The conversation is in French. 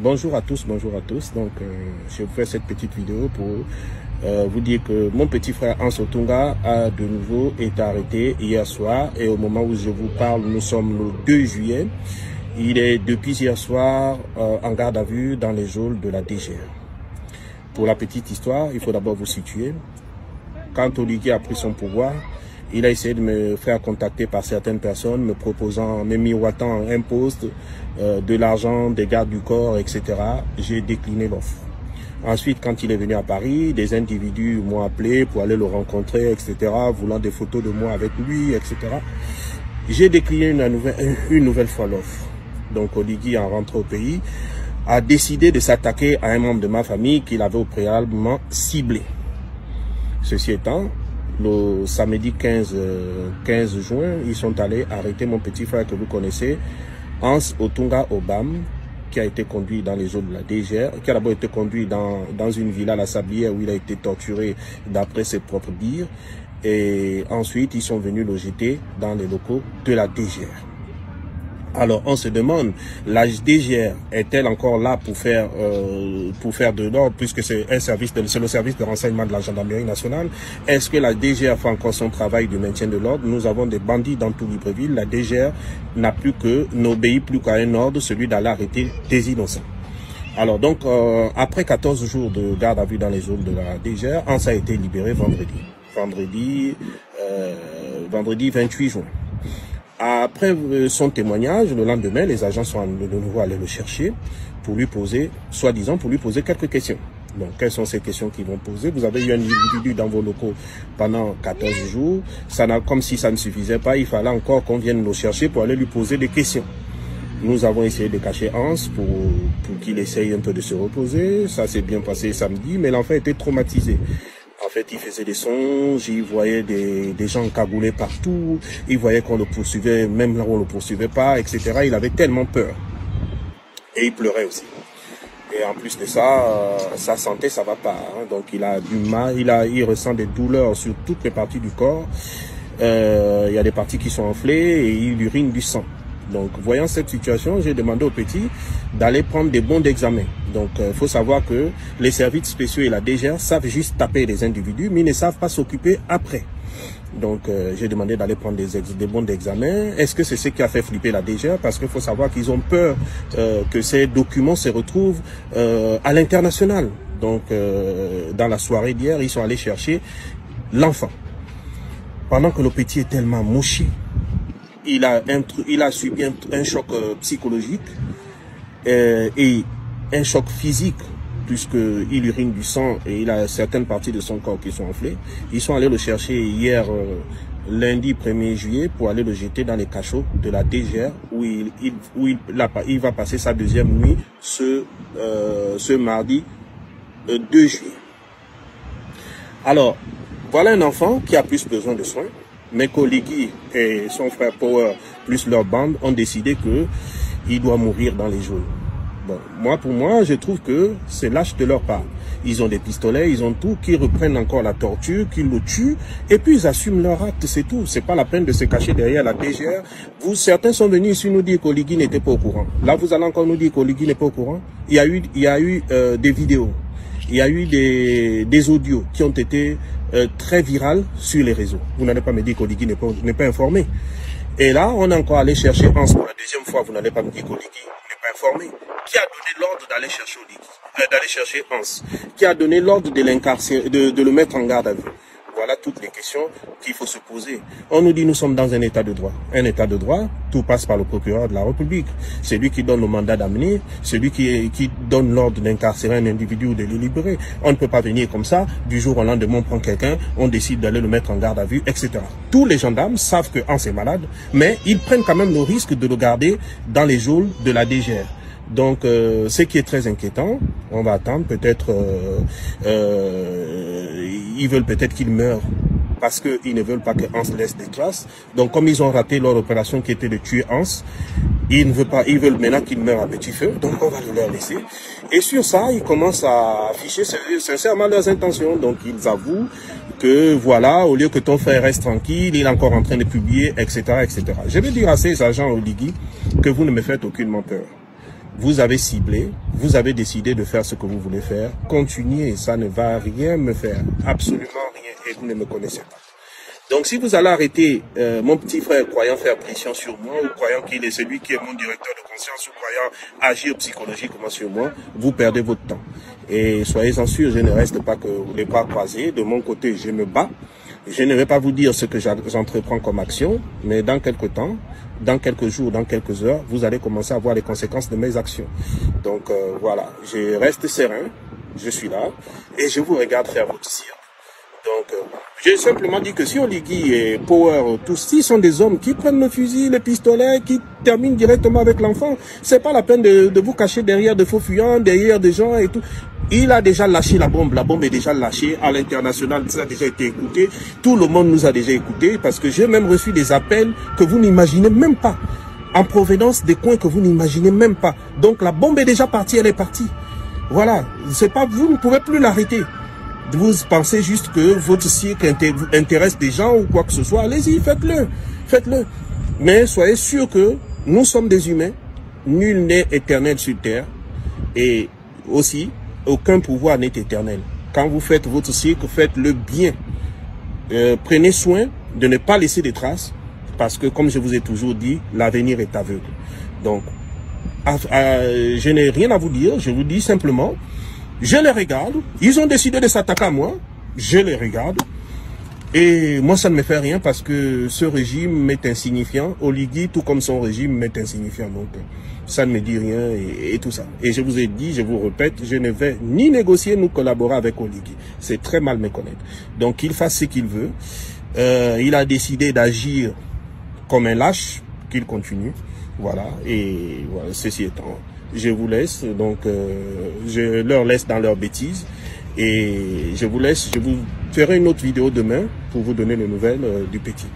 Bonjour à tous, bonjour à tous. Donc, je vous fais cette petite vidéo pour vous dire que mon petit frère Hans Otunga a de nouveau été arrêté hier soir. Et au moment où je vous parle, nous sommes le 2 juillet. Il est depuis hier soir en garde à vue dans les geôles de la DGR. Pour la petite histoire, il faut d'abord vous situer. Quand Oligui a pris son pouvoir, il a essayé de me faire contacter par certaines personnes, me proposant, me miroitant un poste, de l'argent, des gardes du corps, etc. J'ai décliné l'offre. Ensuite, quand il est venu à Paris, des individus m'ont appelé pour aller le rencontrer, etc., voulant des photos de moi avec lui, etc. J'ai décliné une nouvelle fois l'offre. Donc Oligui, en rentrant au pays, a décidé de s'attaquer à un membre de ma famille qu'il avait au préalablement ciblé. Ceci étant, le samedi 15 juin, ils sont allés arrêter mon petit frère que vous connaissez, Hans Otunga Obam, qui a été conduit dans les geôles de la DGR, qui a d'abord été conduit dans une villa à la Sablière où il a été torturé d'après ses propres dires. Et ensuite, ils sont venus le jeter dans les locaux de la DGR. Alors, on se demande, la DGR est-elle encore là pour faire de l'ordre, puisque c'est le service de renseignement de la gendarmerie nationale? Est-ce que la DGR fait encore son travail de maintien de l'ordre? Nous avons des bandits dans tout Libreville. La DGR n'obéit plus qu'à un ordre, celui d'aller arrêter des innocents. Alors donc, après 14 jours de garde à vue dans les geôles de la DGR, Hans a été libéré vendredi 28 juin. Après son témoignage, le lendemain, les agents sont de nouveau allés le chercher pour lui poser, soi-disant, pour lui poser quelques questions. Donc, quelles sont ces questions qu'ils vont poser? Vous avez eu un individu dans vos locaux pendant 14 jours. Comme si ça ne suffisait pas, il fallait encore qu'on vienne le chercher pour aller lui poser des questions. Nous avons essayé de cacher Hans pour qu'il essaye un peu de se reposer. Ça s'est bien passé samedi, mais l'enfant était traumatisé. En fait, il faisait des songes, il voyait des gens cagoulés partout, il voyait qu'on le poursuivait, même là où on le poursuivait pas, etc. Il avait tellement peur. Et il pleurait aussi. Et en plus de ça, sa santé, ça va pas. Hein. Donc il a du mal, il ressent des douleurs sur toutes les parties du corps. Il y a des parties qui sont enflées et il urine du sang. Donc, voyant cette situation, j'ai demandé au petit d'aller prendre des bons d'examen. Donc, il faut savoir que les services spéciaux et la DGR savent juste taper les individus, mais ils ne savent pas s'occuper après. Donc, j'ai demandé d'aller prendre des bons d'examen. Est-ce que c'est ce qui a fait flipper la DGR? Parce qu'il faut savoir qu'ils ont peur que ces documents se retrouvent à l'international. Donc, dans la soirée d'hier, ils sont allés chercher l'enfant. Pendant que le petit est tellement mouché, il a subi un choc psychologique et un choc physique, puisqu'il urine du sang et il a certaines parties de son corps qui sont enflées. Ils sont allés le chercher hier, lundi 1er juillet, pour aller le jeter dans les cachots de la DGR, où il va passer sa deuxième nuit ce mardi 2 juillet. Alors, voilà un enfant qui a plus besoin de soins. Mais qu'Oligui et son frère Power, plus leur bande, ont décidé qu'il doit mourir dans les geôles. Bon, pour moi, je trouve que c'est lâche de leur part. Ils ont des pistolets, ils ont tout, qu'ils reprennent encore la torture, qu'ils le tuent, et puis ils assument leur acte, c'est tout. C'est pas la peine de se cacher derrière la DGR. Certains sont venus ici nous dire qu'Oligui n'était pas au courant. Là, vous allez encore nous dire qu'Oligui n'est pas au courant. Il y a eu des vidéos, il y a eu des audios qui ont été très viral sur les réseaux. Vous n'allez pas me dire qu'Oligui n'est pas informé. Et là, on est encore allé chercher Hans pour la deuxième fois. Vous n'allez pas me dire qu'Oligui n'est pas informé. Qui a donné l'ordre d'aller chercher Oligui, d'aller chercher Hans? Qui a donné l'ordre de le mettre en garde à vue? Voilà toutes les questions qu'il faut se poser. On nous dit nous sommes dans un état de droit. Un état de droit, tout passe par le procureur de la République. C'est lui qui donne le mandat d'amener, c'est lui qui donne l'ordre d'incarcérer un individu ou de le libérer. On ne peut pas venir comme ça, du jour au lendemain on prend quelqu'un, on décide d'aller le mettre en garde à vue, etc. Tous les gendarmes savent que Hans est malade, mais ils prennent quand même le risque de le garder dans les geôles de la DGR. Donc, ce qui est très inquiétant, on va attendre, peut-être, ils veulent peut-être qu'il meure parce qu'ils ne veulent pas que Hans laisse des traces. Donc, comme ils ont raté leur opération qui était de tuer Hans, ils veulent maintenant qu'il meure à petit feu, donc on va le leur laisser. Et sur ça, ils commencent à afficher sincèrement leurs intentions. Donc, ils avouent que, voilà, au lieu que ton frère reste tranquille, il est encore en train de publier, etc., etc. Je vais dire à ces agents Oligui que vous ne me faites aucunement peur. vous avez ciblé, vous avez décidé de faire ce que vous voulez faire. Continuez, ça ne va rien me faire, absolument rien, et vous ne me connaissez pas. Donc si vous allez arrêter mon petit frère croyant faire pression sur moi, ou croyant qu'il est celui qui est mon directeur de conscience, ou croyant agir psychologiquement sur moi, vous perdez votre temps. Et soyez-en sûrs, je ne reste pas que les bras croisés. De mon côté, je me bats. Je ne vais pas vous dire ce que j'entreprends comme action, mais dans quelques temps, dans quelques jours, dans quelques heures, vous allez commencer à voir les conséquences de mes actions. Donc voilà, je reste serein, je suis là, et je vous regarde faire votre cirque. Donc, j'ai simplement dit que si Oligui et Power, tous, ils sont des hommes qui prennent le fusil, le pistolet, qui terminent directement avec l'enfant, c'est pas la peine de vous cacher derrière de faux fuyants, derrière des gens et tout. Il a déjà lâché la bombe est déjà lâchée à l'international, ça a déjà été écouté, tout le monde nous a déjà écouté, parce que j'ai même reçu des appels que vous n'imaginez même pas, en provenance des coins que vous n'imaginez même pas. Donc la bombe est déjà partie, elle est partie. Voilà, c'est pas, vous ne pouvez plus l'arrêter. Vous pensez juste que votre cirque intéresse des gens ou quoi que ce soit, allez-y, faites-le, faites-le. Mais soyez sûr que nous sommes des humains, nul n'est éternel sur terre, et aussi, aucun pouvoir n'est éternel. Quand vous faites votre cirque, faites-le bien. Prenez soin de ne pas laisser des traces, parce que comme je vous ai toujours dit, l'avenir est aveugle. Donc, je n'ai rien à vous dire, je vous dis simplement, je les regarde, ils ont décidé de s'attaquer à moi, je les regarde, et moi ça ne me fait rien parce que ce régime m'est insignifiant, Oligui tout comme son régime m'est insignifiant, donc ça ne me dit rien et tout ça. Et je vous ai dit, je vous répète, je ne vais ni négocier ni collaborer avec Oligui, c'est très mal me connaître. Donc il fasse ce qu'il veut, il a décidé d'agir comme un lâche, qu'il continue, voilà, et voilà, ceci étant... Je vous laisse, donc je leur laisse dans leurs bêtises et je vous laisse, je vous ferai une autre vidéo demain pour vous donner les nouvelles du petit.